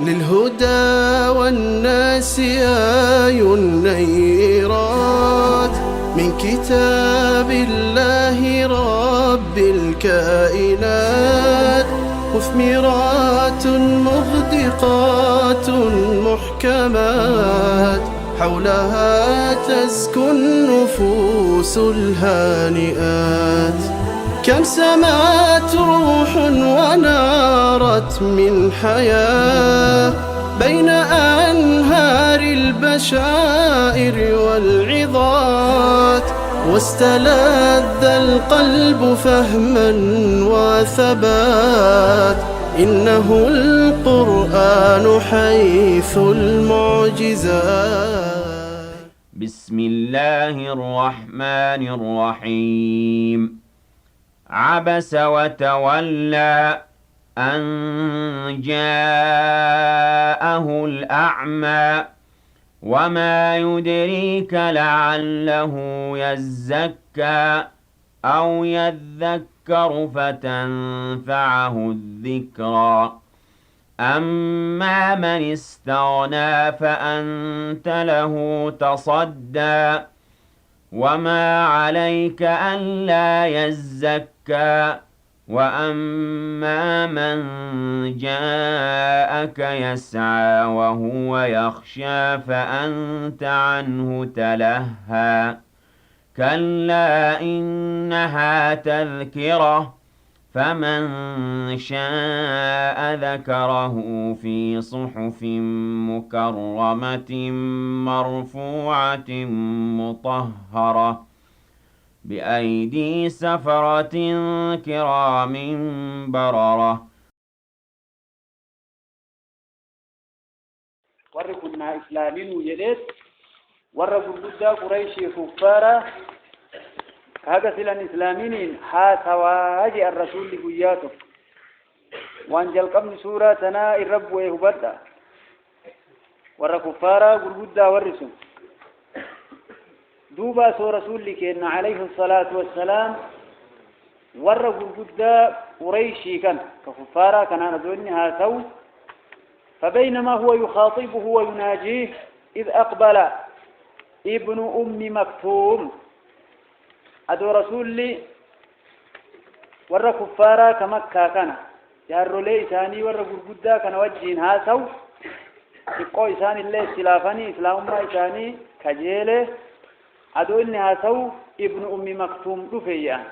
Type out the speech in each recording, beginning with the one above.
للهدى والناس آي النيرات من كتاب الله رب الكائنات، مثمرات مغدقات محكمات، حولها تزكو النفوس الهانئات. كم سمات روح ونارت من حياة بين أنهار البشائر والعظات، واستلذ القلب فهما وثبات. إنه القرآن حيث المعجزات. بسم الله الرحمن الرحيم. عبس وتولى أن جاءه الأعمى وما يدريك لعله يزكى أو يذكر فتنفعه الذكرى. أما من استغنى فأنت له تصدى وما عليك ألا يزكى. وأما من جاءك يسعى وهو يخشى فأنت عنه تلهى. كلا إنها تذكرة فمن شاء ذكره في صحف مكرمة مرفوعة مطهرة بأيدي سفرة كرام بررة. وركنا إسلامين وجدت ورقل قريشي كفارة هذا سلان إسلامين هاتواجي الرسول لقياته وانجل قبل سورة تنا الرب ويهبدا وركفارة قلقدا ورسول دوبا سو رسول لكينا عليه الصلاة والسلام ورقل قريشي كان كفارة كان ندوني هاتو. فبينما هو يخاطبه ويناجيه إذ أقبل ابن أم مكتوم أدو رسولي ورّا كفارا كمكة كان جارو لي إساني ورّا قرقودا كان وجهين هاتو إقو إساني اللي استلافاني إسلام ما إساني كجيلة أدو إني هاتو ابن أم مكتوم رفيا.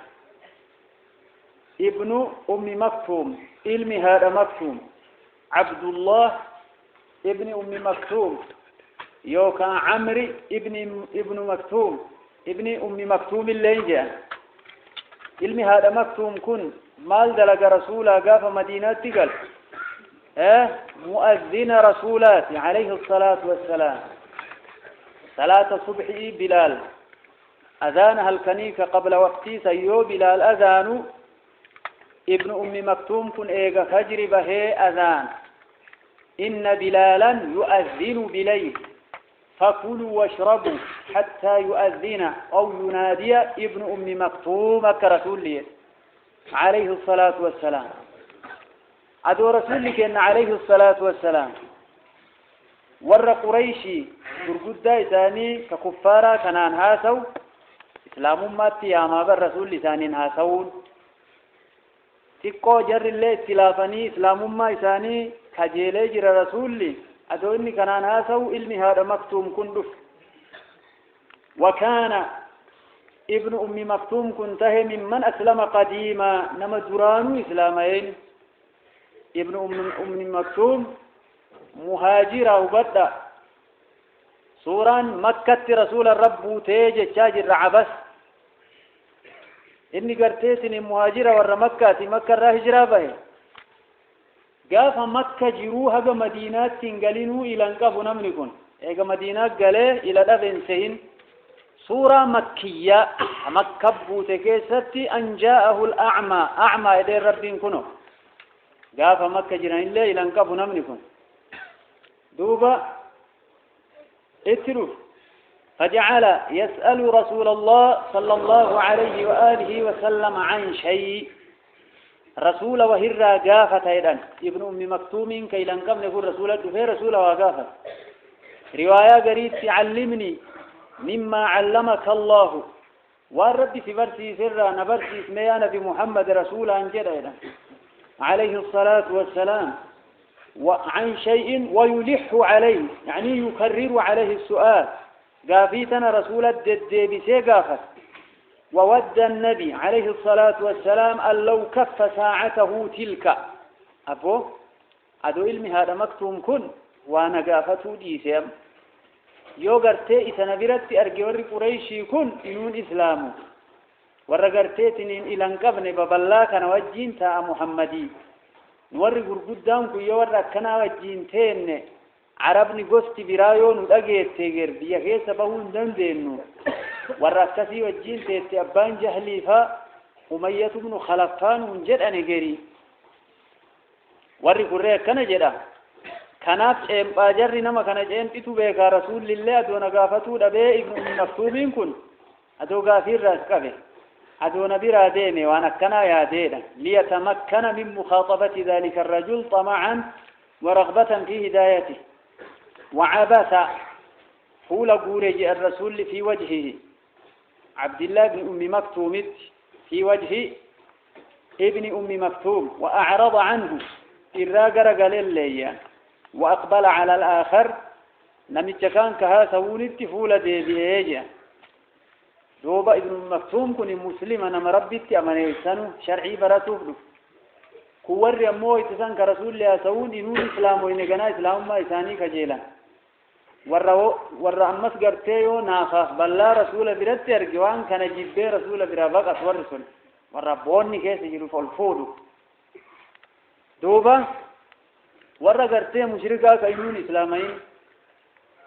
ابن أم مكتوم علمي هذا مكتوم عبد الله ابن أم مكتوم يوكا عمري ابن مكتوم ابن أم مكتوم اللي جاء. علمي هذا مكتوم كن مال دلق رسولا قاف مدينة تقل مؤذن رسولات عليه الصلاة والسلام. صلاة الصبح بلال أذانها الكنيك قبل وقتي سيو بلال أذان ابن أم مكتوم كن إيغا فجر به أذان إن بلالا يؤذن بليل فكلوا واشربوا حتى يؤذن أو ينادي ابن أم مكتوم كرسول لي عليه الصلاة والسلام. عدو رسول لك إن عليه الصلاة والسلام ور قريشي برقودة إساني ككفارة كنان هاسو إسلام ماتي يا ما بر رسول لسانين هاسون تقو جر الله استلافني إسلام ما إساني كجيلي جر رسول لي أدوني كنان هاسو علمي هذا مكتوم كندف. وكان ابن أم مكتوم كنته ممن أسلم قديما نما درانو إسلامين. ابن أم مكتوم مهاجر وبدأ سوران مكة رسول الرب تيج تاجر عبس إني قرتيتني مهاجر ور مكة راهجرا به قاف مكة جروها مدينات تنقلنوا إلى انقفوا نملكون إيقا مدينات قاله إلى دفن سهن سورة مكية مكة بوتكيستي أن جاءه الأعمى أعمى إلى ربين كنو قاف مكة جرين الله إلى انقفوا نملكون دوبا اتروا فجعل يسأل رسول الله صلى الله عليه وآله وسلم عن شيء رسول وهرا قافة أيضا ابن أم مكتوم كي لنقم نقول رسول الدفير رسول وقافة رواية قريب تعلمني مما علمك الله والرب في برسي سرا نبرسي اسمي نبي محمد رسول أنجد أيضا عليه الصلاة والسلام وعن شيء ويلح عليه يعني يكرر عليه السؤال قافيتنا رسول الدبسي قافت وود النبي عليه الصلاة والسلام أن لو كف ساعته تلك أدو علمي هذا مكتوم كن وانا قافته ديسيم يوغرتي إسنبرت أرجور قريشي كن إنون إسلامه ورغرتي تنين إلى انقبن ببلاك نوجين تا محمدي نوري قرقودان كو يورا كنا وجين تين عربني قوستي برايون ودقيت تيغر بيخي سبهون دندينو ورأكسي وجين تيتي أبان جهليفا أمية بن خلفان ونجد أنيقري وري قرية كان جدا كانت باجر نما كان جين تتو بيكا رسول الله دون قافتو دبي ابن مكتوبين كن أدو قافير راسكبه أدو نبي راديمي وانا كنا يا دينا ليتمكن من مخاطبة ذلك الرجل طمعا ورغبة في هدايته وعبث فول قورج الرسول في وجهه عبد الله بن أم مكتوم في وجه ابن أم مكتوم وأعرض عنه إراقر قليل وأقبل على الآخر نمتكان كها سولت فول ديبيجا دوبا ابن مكتوم كن مسلما نمربت أمانيسانو شرعي براتوف كور يمو اتسان كرسول الله سون إنون إسلام وإنقنا إسلام ما إساني كجيلا ورّا أمس قرتيو ناخاف بلا رسول برات أرجوان كان جيبه رسول برابق أسور رسول ورّا بوني كيس يجلو فالفودو دوبا ورّا قرتيه مشرقا كإنون إسلامين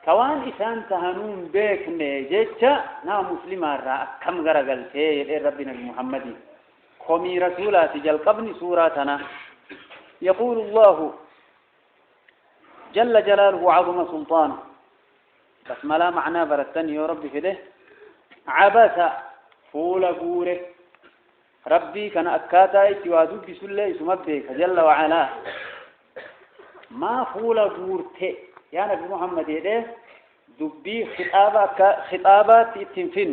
كوان إسان تهنون بيك نيجيتشا نا مسلما را كم غرقلتيه يدير ربنا المحمدي قومي رسولات جل قبني سوراتنا يقول الله جل جلاله وعظم سلطانه بس ما لا معنى برتني يا ربي في ده عبس فول قوره ربي كان أكاتا اتوادو بسلة اسم بيك جل وعلا ما فول قورته يا نبي محمد يده دبي خطابات تنفن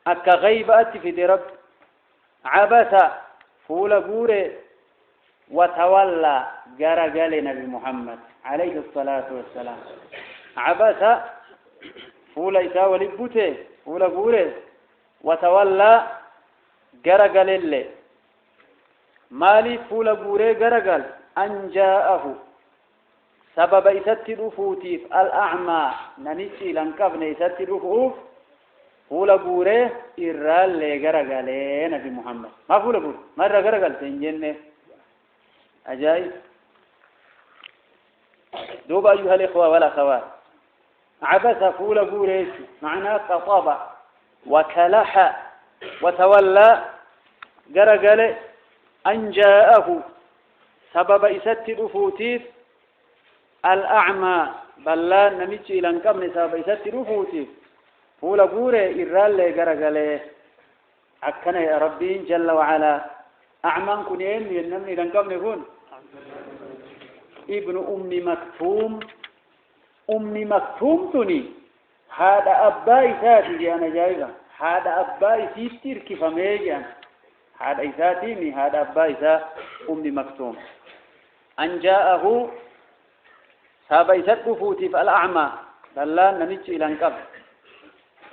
أكا غيبات في دي رب عبس فول قوره وتولى جرجل نبي محمد عليه الصلاة والسلام عبس فول إسا ولبته فول قوره وتولى جرجل اللي مالي فول قوره جرجل أن جاءه سبب إسات رفوتيف الأعمى ننسي لنكفن إسات رفوف فول قوره إرال لي جرجل نبي محمد ما فول قوره مرة جرجل تنجنه أجايب دوب أيها الإخوة والأخوات عبس فول قوريش معناه تطابع وكلح وتولى قرقل أن جاءه سبب إسات رفوتيف الأعمى بلا نميتش إلى انكم سبب إسات رفوتيف فول قوري إرال قرقل أكنا يا ربي جل وعلا أعمان كنين ينمني إلى انكم نكون ابن أم مكتوم أم مكتوم تني هذا أباي ذاتي أنا جايبا هذا أباي سيستير كيف ميجان هذا ذاتي هذا أباي ذات أم مكتوم أن جاءه سابي ستفوتي فالأعمى فلا نمتش إلى انكب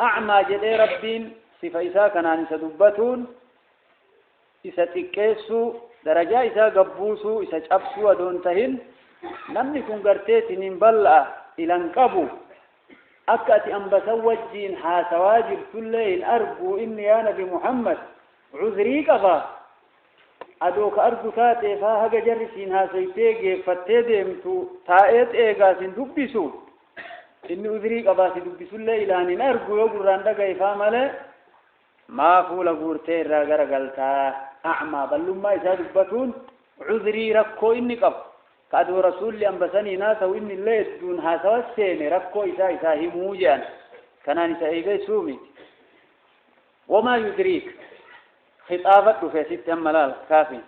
أعمى جدي ربين صفة كان سدبتون إسا تكيسو درجة إسا قبوسو إسا جبسو أدون تهن نمني كن قرتيت ننبلع إلى انقبو أكأتي أنبسا وجين حاسواجب كلين أرجو إني أنا بمحمد عذري قفا أدوك أرجو تاتي فاها جرسين هاسيتيجي فتيدمتو تائت إيقاسين دبسو إني عذري قفا سدبسو الليلان أرجو يقول راندك إفامله ما فول قورتي راقر قلتا أعمى بل لما إسا دبتون عذري ركو إني قف كادو رسول لي أنبسني ناسا وإني اللي دون هاسا السيني ركو إسا هموجان كانان إسا إيقاي سومي وما يدريك خطابته في ست ملال كافي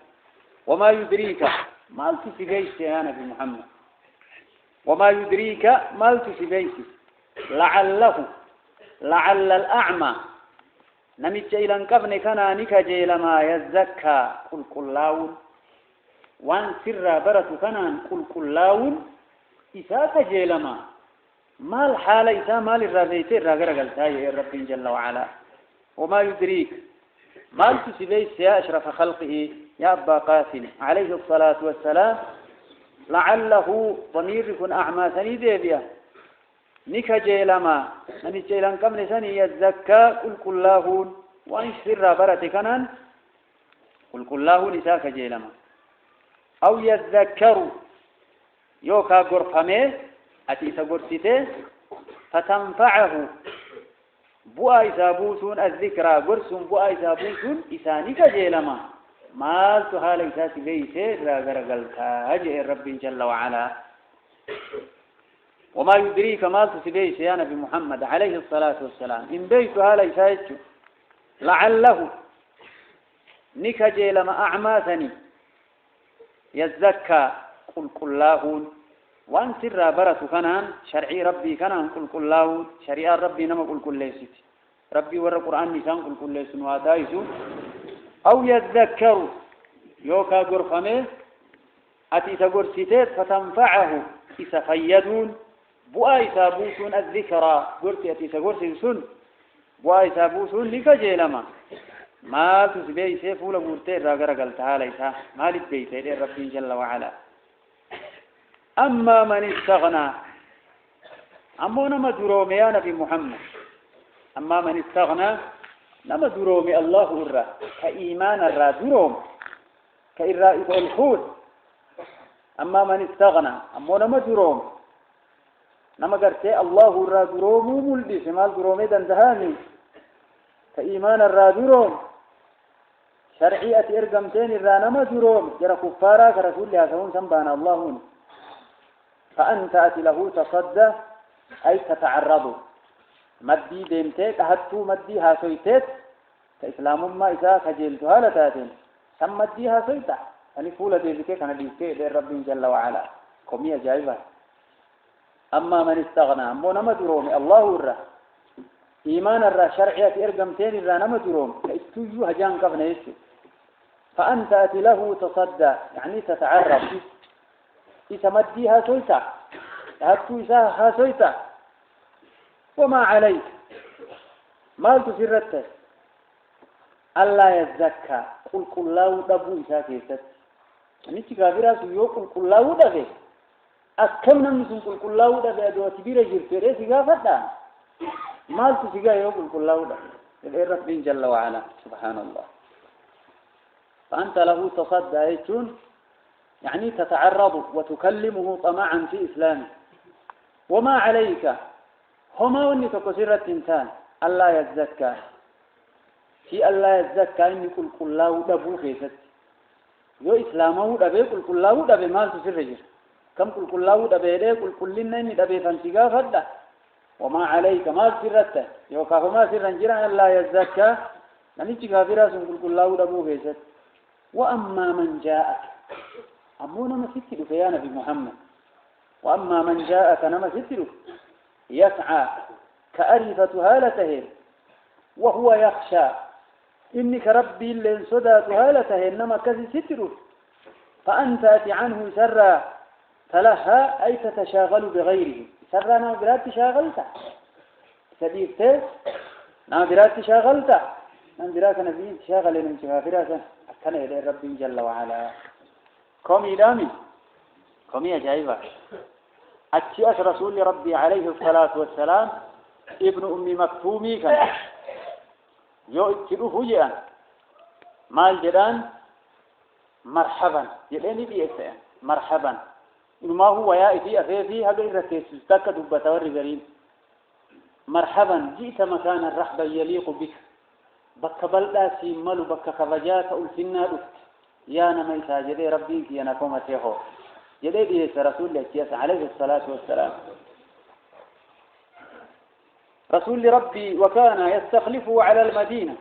وما يدريك ما تسبيس يا نبي محمد وما يدريك ما تسبيس لعل الأعمى نمت إلى انقفن كان نكجيل ما يزكى قل قلاون وان سر برت كان قل قلاون إساك جيل ما الحالة إسا ما للرافيت الرقر قلتاي رب جل وعلا وما يدريك ما تسبيس يا أشرف خلقه يا أبا قاسم عليه الصلاة والسلام لعله ضمير يكون أعمى سنيدي بيه نكجيل ما نمت إلى انقفن سني يزكى قل قلاون وان سر برت كان قل قلاون إساك جيل ما أو يذكر يوكا غرفمه أتي سغرسيته فتنفعه بؤا إسابوسون الذكرى غرسون بؤا إسابوسون إسانيك جيلما مال تهال إساسي بيسي راغرغلتا هجئ الرب جل وعلا وما يدريك مال تسبيس يا نبي محمد عليه الصلاة والسلام إن بيت هال إساسي لعله نك جيلما أعماثني يزكى قل قلاهون وان سر برت كنان شرعي ربي كنان قل قلاهون شريعة ربي نما قل قليسيت ربي ور القرآن نسان قل قليسون واتايسو أو يذكر يوكا غرفمه أتي تغرسيتت فتنفعه إسفيدون بؤا إسابوسون الذكرى قرتي أتي تغرسيسون بؤا إسابوسون لكجيلما ما تسبي سيفو لغورتي راغرغل تعالى إسا مالك بيتي ربي جل وعلا أما من استغنى أما نما درومي يا نبي محمد أما من استغنى نما درومي الله الرا كإيمان الرا دروم كإراء الخود أما من استغنى أما نما دروم نما قرتي الله الرا دروم ملدي شمال درومي دندهاني كإيمان الرا دروم شرعية إرقمتين الرانما دروم جرى كفارا كرسول لها سهون سنبانا اللهون فأنت أتي له تصدى أي تتعرض مدي ديمتك أهدتو مدي هاسويتك كإسلام ما إذا كجلتها لتاتين سم مدي هاسويتا أني فولة ديزكي كان ديزكي دير رب جل وعلا كمية جائبة أما من استغنى أمو نمدرومي الله الرّ إيمان الرّ شرعية إرقمتين الرّ نمدروم كإستوجو هجان قفنا يسو فأنت أتي له تصدى يعني تتعرض إذا مديها سويتا هاتو إساها سويتا وما عليك مال تسرته ألا يزكى قل الله دبو إساها كيست يعني تكافرها سيو قل الله دبي أكمنا نسون قل الله دبي أدوى تبير جرتيري سيغافتا مال تسيغا يو قل الله دبي الرب جل وعلا سبحان الله فأنت له تصدى يتون يعني تتعرض وتكلمه طمعا في إسلامه وما عليك هما وني تكسرت إنسان ألا يزكى في ألا يزكى إني قل الله دبو خيست يو إسلامه دبي قل الله دبي مال تسر جر كم قل الله دبي دي قل لنا إني دبي فانسيقا فدا وما عليك مال سرته يو كافما سرا جرا ألا يزكى يعني تكافرا سن قل الله دبو خيست وأما من جاءك أمونا ما ستلك يا نبي محمد وأما من جاءك نما ستلك يسعى كأرفة هالته وهو يخشى إنك ربي لن صدات هالته إنما كذي ستلك فأنت أتي عنه سرا تلهى أي تتشاغل بغيره سرا ناظرات تشاغلت سبيبت ناظرات تشاغلت ناظرات نبي تشاغل من شفافرات أكنا إلى ربي جل وعلا كومي دامي كومي أجايبا أتشيأس رسول ربي عليه الصلاة والسلام ابن أم مكتومي كان يو اتلو فجأة مال جدان مرحبا جداني بيئة مرحبا إنما هو يأتي أفيفي هذا الرسيس استكى دبتا والرجالين مرحبا جئت مكانا رحبا يليق بك بك بلدا سيمالو بك خفجات ألفنا دفت يا نما يساجدي ربي يا نكوم تيهو جدي رسول الله عليه الصلاة والسلام رسول ربي وكان يستخلفه على المدينة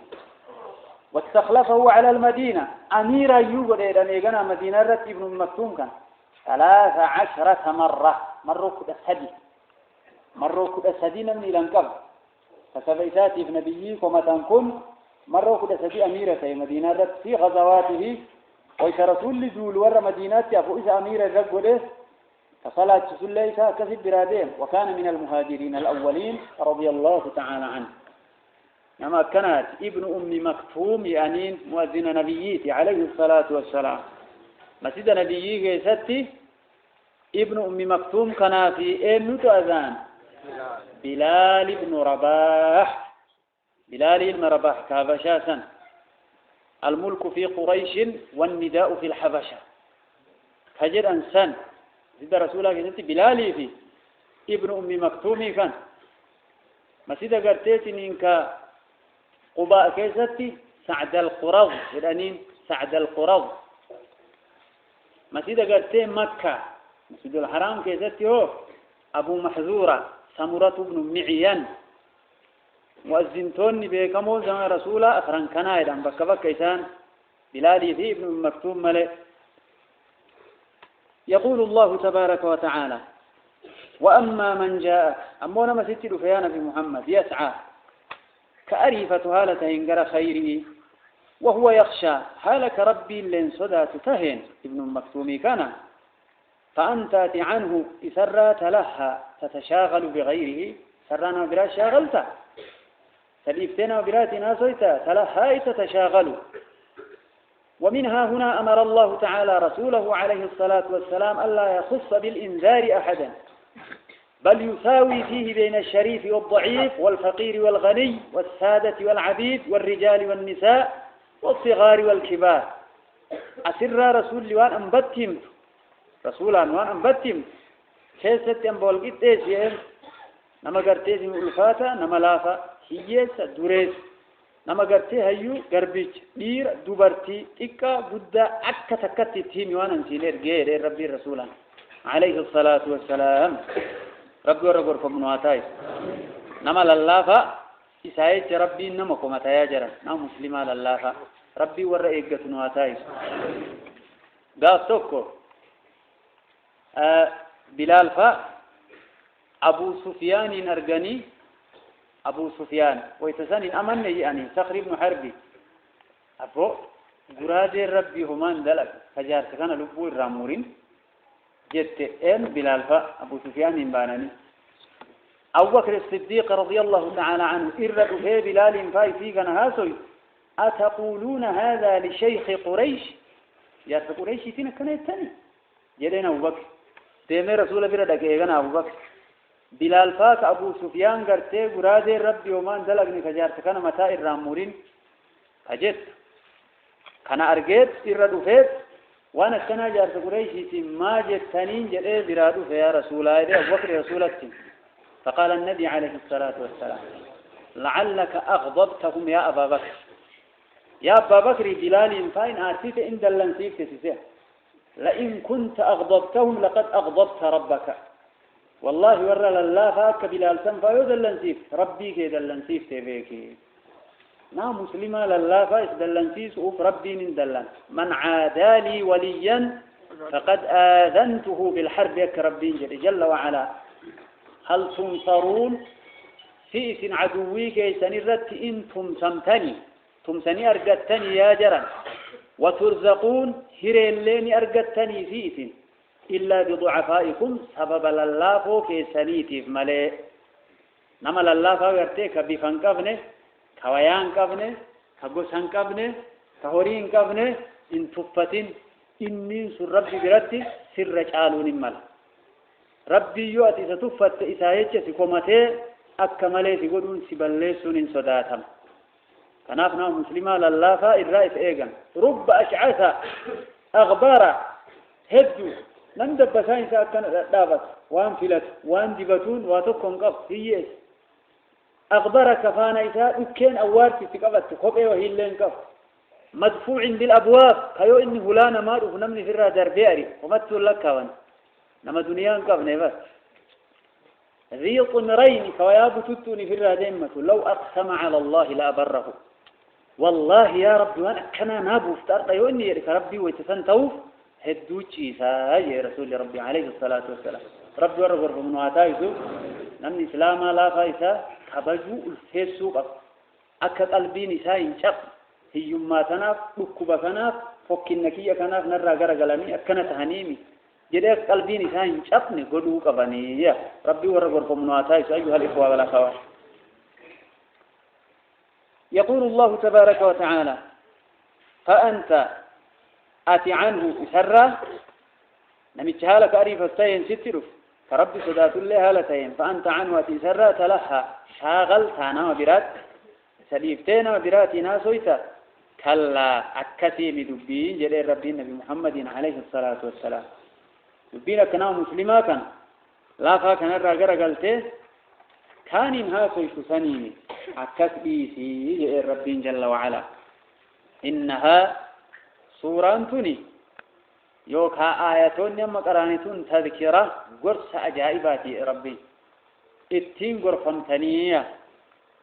واستخلفه على المدينة أمير أيوب إذا نيجنا مدينة رت ابن مكتوم كان 13 مرة كده سدي من لنكب فسبيسات ابن نبيك وما تنكن مرة كده سدي أميرة في مدينة رت في غزواته ويشرسول لجول ور مدينات أبو إذا أمير الرجل فصلاة سليسا كسب برادين وكان من المهاجرين الأولين رضي الله تعالى عنه لما كانت ابن أم مكتوم يعني مؤذن نبيتي عليه الصلاة والسلام مسجد نبيي ستي ابن أم مكتوم كان في أنت أذان بلال بن رباح بلال بن رباح كابشاسا الملك في قريش والنداء في الحبشة فجر أنسان سيد رسول الله كنت بلالي في ابن أم مكتومي كان مسجد قرتيت إنك قباء كيستي سعد القرض يعني سعد القرض مسجد قرتين مكة مسجد الحرام كيستي هو أبو محذورة سمرة بن معيان مؤذنتون بكمو زمان رسولا أخران كنايدا بك إسان بلالي في ابن مكتوم ملك يقول الله تبارك وتعالى وأما من جاء أمونا ما ستلو في نبي محمد يسعى كأريفة هالة إنقر خيره وهو يخشى هالك ربي لن صدى تتهن ابن مكتوم كان فأنت عنه إسرات لها تتشاغل بغيره سرانا برات شاغلت تليفتنا برات ناسيت تلها تتشاغل ومنها هنا أمر الله تعالى رسوله عليه الصلاة والسلام ألا يخص بالإنذار أحدا بل يساوي فيه بين الشريف والضعيف والفقير والغني والسادة والعبيد والرجال والنساء والصغار والكبار أسر رسول لوان أنبتهم رسولا وان أنبتهم كيست أنبول قديسين نما قرتيز مؤلفاتا نما لافا هيس دوريس نما قرتي هيو قربيج دير دوبرتي إكا بدا أكا تكتي تيمي وان انسينير غير ربي رسولا عليه الصلاة والسلام ربي ورقور فمنواتاي نما للافا إسايت ربي نما قمتا ياجرا نما مسلمة للافا ربي ورقيقة نواتاي قاستوكو بلال فا أبو سفيان أرجاني أبو سفيان ويتساني أمن يعني صخر بن حربي أبو جراد ربي همان دلك فجار سكان لبو الرامورين جت إن بلال فا أبو سفيان بانني أبو بكر الصديق رضي الله تعالى عنه إرد في بلال فاي في هاسوي أتقولون هذا لشيخ قريش يا قريش تنا كان الثاني جلنا أبو بكر تيمي رسول الله بردك إيغانا أبو بكر بلال فاك أبو سفيان قرتي قراد ربي ومان دلقني فجارت كان متاء الرامورين أجت كان أرقيت إردو فيت وانا كنا جارت قريشي ما جتنين جئي برادو فيا رسول الله أبو بكر رسولتي فقال النبي عليه الصلاة والسلام لعلك أغضبتهم يا أبا بكر يا أبا بكر بلال فاين آتيت إن دلن سيف تسيح لئن كنت أغضبتهم لقد أغضبت ربك والله ورى لله فاك بلال سنفا يدلن سيف ربي كي دلن سيف تبيكي نا مسلمة لله فايس دلن سيف أوف ربي من دلن من عادالي وليا فقد آذنته بالحرب يك ربي جل وعلا هل تنصرون فئس عدوي كي سنرت إن تمسني أرقدتني يا جرا وترزقون هريلين أرقدتني فئس إلا بضعفائكم سبب لله فوق سنيتي ملئ نما لله فوقتك بفن قبنه كويان قبنه كغسان قبنه كهورين قبنه إن تفتن إني سر ربي برتي سر جالون مل ربي يؤتي ستفت إسايتش سكومته أكمله تقولون سبلسون إن صداتهم كنافنا مسلمة لله فإرائف إيغان رب أشعث أغبار هدو نم دبسان ساكن دابت وان فلت وان دبتون واتكون قف هيس أخبر كفانا إذا كان أوارتي تقبت خبئ وهيلين قف مدفوع بالأبواب كيو إني هلانا مارو نمني فرها دربياري ومتو لك وان نما دنيان قف نبات ذي طمرين كوياب تتوني فرها ديمة لو أقسم على الله لأبره والله يا رب وانا كنا نابو افترض يوني يا ربي ويتسنتو هدوچي سا يا رسول ربي عليه الصلاة والسلام ربي ورغب من واتايزو نم إسلام لا فايسا كبجو الفيسوق أكا قلبي نساء انشق هيوما تناف بكوبا كناف فكنكية كناف نرى غرغلاني أكنا تهنيمي جديك قلبي نساء انشق نقلو قباني ربي ورغب من واتايزو أيها الإخوة والأخوات يقول الله تبارك وتعالى فأنت آتي عنه إسرى نمتهالك أريف التين سترف فرب صدات الله هالتين فأنت عنه آتي إسرى تلها شاغل تانا وبرات سليفتين وبرات ناسويتا كلا أكسي بدبين جليل ربي النبي محمد عليه الصلاة والسلام دبين كنا مسلما كان لا فاكن الرقر قلته كان هاسوي سنيني أكس بيسي جليل ربي جل وعلا إنها سورة تني يوكا آياتون يما قرانتون تذكرة قرص أجائباتي ربي اتين قرفمتنية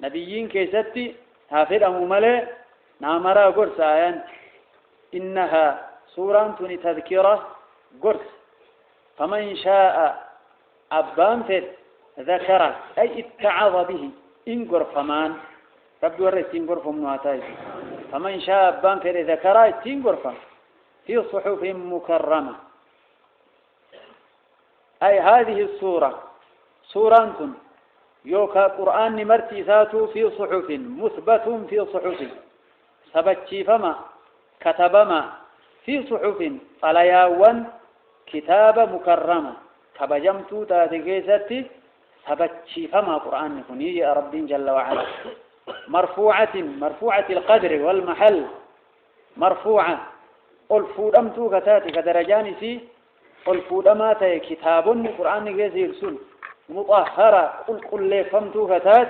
نبيين كيستي هافر أمومالي نامرا قرص آيان إنها سورة تني تذكرة قرص فمن شاء أبان فت ذكره أي اتعظ به إن قرفمان ربي ورث إن قرفم نواتاي فمن شاء أبان فت ذكره اتين قرفم في صحف مكرمة أي هذه السورة سورة يوكا قرآن مرتي ذاته في صحف مثبت في صحف سبتشي فما كتبما في صحف فلياون كتاب مكرمة كبجمتو تاتيكيستي سبتشي فما قرآن كني يا رب جل وعلا مرفوعة القدر والمحل مرفوعة الفودمتو كتاتي كدرجاني في الفودمات كتاب القرآن جزيل سن مطهرة قل فمتو كتات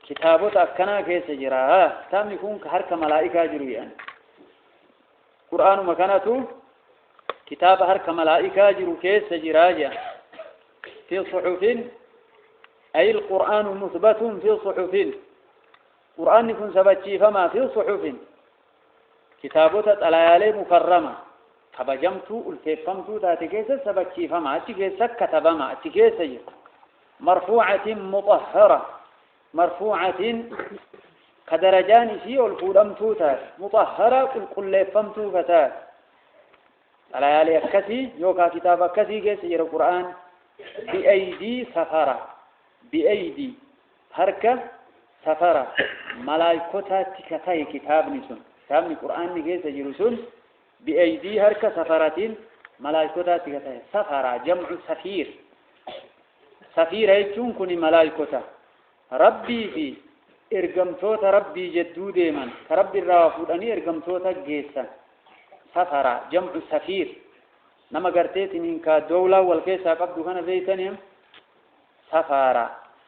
كتابات أكنا كيس جراها تام يكون كهرك ملائكة جرويان قرآن مكانته كتاب هرك ملائكة جرو كيس جراجا في صحف أي القرآن مثبت في صحف قرآن يكون سبتشي فما في صحف كتابات الآيالي مكرمة كبجمتو الفيفمتو تاتي كيس سبتشي فما أتكيس كتبما أتكيس مرفوعة مطهرة مرفوعة كدرجان في الفودمتو تات مطهرة قل فمتو فتات الآيالي أكسي يوكا كتاب أكسي كيس يرى القرآن بأيدي سفرة بأيدي هركة سفرة ملايكوتا تكتاي كتاب نسون كتاب القرآن كيس يرسون بأيدي هركة سفرة ملايكوتا تكتاي سفرة جمع سفير سفير يجون كوني ملايكوتا ربي في إرقمتوتا ربي جدو ديما كربي الرافوداني إرقمتوتا جيسا سفرة جمع سفير نما قرتيت إنك دولة والكيسة قبضو كان بيتنهم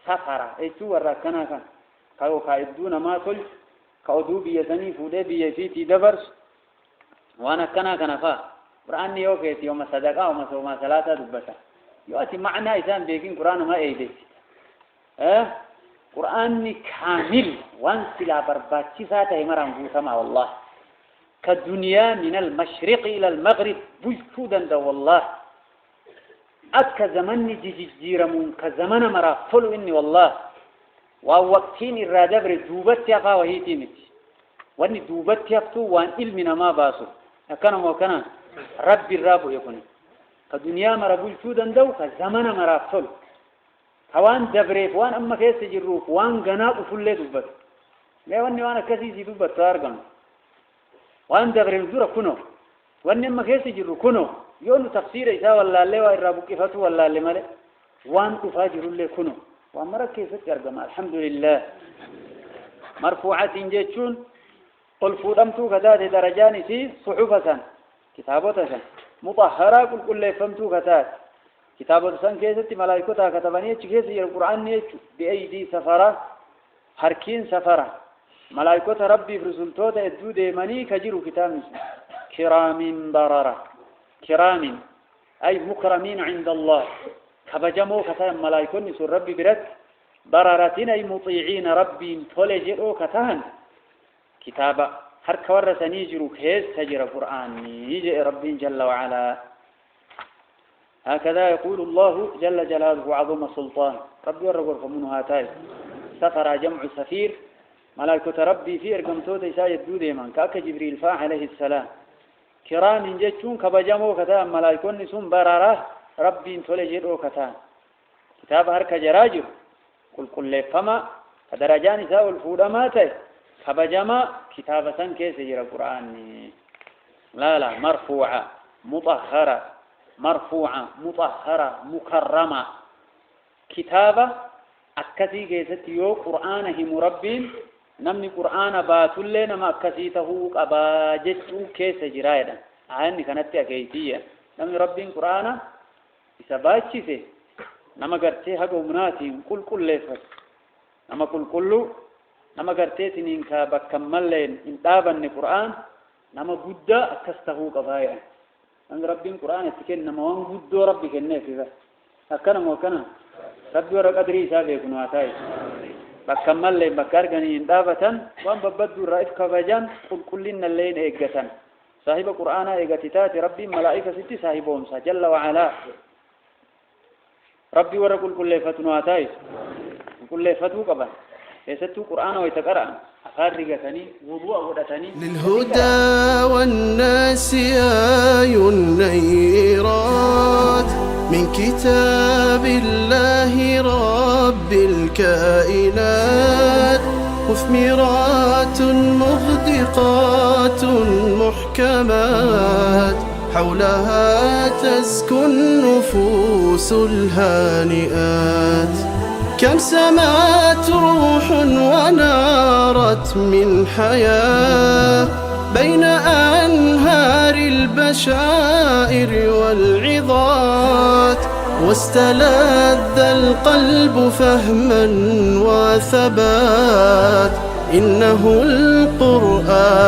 سفرة ايتو وراكنا كان كاو كايدون ما تل كاودو بيتني فودي بيتي دبرس وانا كنا فا قرآن يوكيت يوم صدقاء وما صلاة دبتا يؤتي معنى إنسان بيكين قرآن ما ايدي قرآن كامل وانسلا برباتي ساته مرام بوسما والله كالدنيا من المشرق إلى المغرب بجودا دا والله أتك زمن جيرمون كزمن مرا فلو إني والله ووقتين الرادة دوبت يقا وهي تيمت واني دوبت يقتو وان علمنا ما باسو كان رب الراب يكون كالدنيا مرا بجودا دا كزمن مرا فلو كوان دبريف وان أما كيس جروف وان غناء فلو دوبت لا واني وانا كسيسي دوبت تارغم وان دبرين زورا كنو وان ما كيس جرو كنو يونو تفسير إذا ولا اللي وإرابو كيفتو ولا اللي مالي وان تفاجر اللي كنو وان مرة كيفت يرقم الحمد لله مرفوعات جيتشون قل فودمتو كتات درجاني في صحفة كتابة مطهرة قل فهمتو كتات كتابة سن كيست ملايكوتا كتبانية كيس القرآن نيتشو بأيدي سفرة حركين سفرة ملائكة ربي برسولتوتا يدو ديماني كجيرو كتاب كرام بررة كرام أي مكرمين عند الله كبجمو كتاب ملائكة نسور ربي برد بررتين أي مطيعين ربي تولجئو كتان كتابة هرك ورثني جرو كيس تجرى قرآن يجي ربي جل وعلا هكذا يقول الله جل جلاله وعظم سلطان ربي ورغور فمنه هاتاي سفر جمع سفير ملائكة ربي في ارقمتو تيسايد دودي من كاك جبريل فا عليه السلام كرام جتشون كبجمو كتا ملائكون نسون برارة ربي انتولي جيرو كتا كتاب هرك جراجر كل فما فدرجان ساو الفودماتي كبجما كتابة كيس يجرى القرآن لا مرفوعة مطهرة مرفوعة مطهرة مكرمة كتابة أكثي كيست يو قرآنه مربين نمني قرآن باتل نما أكثيته أباجتو كيس جرايدا عاني كانت أكيتية نمني ربين قرآن إساباتشي سي نما قرتي هقو مناتي كل لفت نما كل نما قرتي نينكا بكملين انتابن قرآن نما قد أكسته قبايا أن ربين قرآن يتكين نما وان قد ربي كنه في ذا أكنا موكنا ربي ورق أدري سابق نواتاي بكملين بكارغني انتابة وان ببدو رأيف كباجان كلنا اللين إيقتان صاحب قرآن إيقتتات ربي ملائكة ستي صاحبهم جل وعلا ربي ورق كل فتنواتاي كل فتو قبا يستو قرآن ويتقرأ أفارقتني وضوء ودتني للهدى والناس آي النيرات من كتاب الله رب الكائنات مثمرات مغدقات محكمات حولها تزكو النفوس الهانئات كم سمات روح ونارت من حياة بين أنهار البشائر والعظات واستلذ القلب فهما وثبات إنه القرآن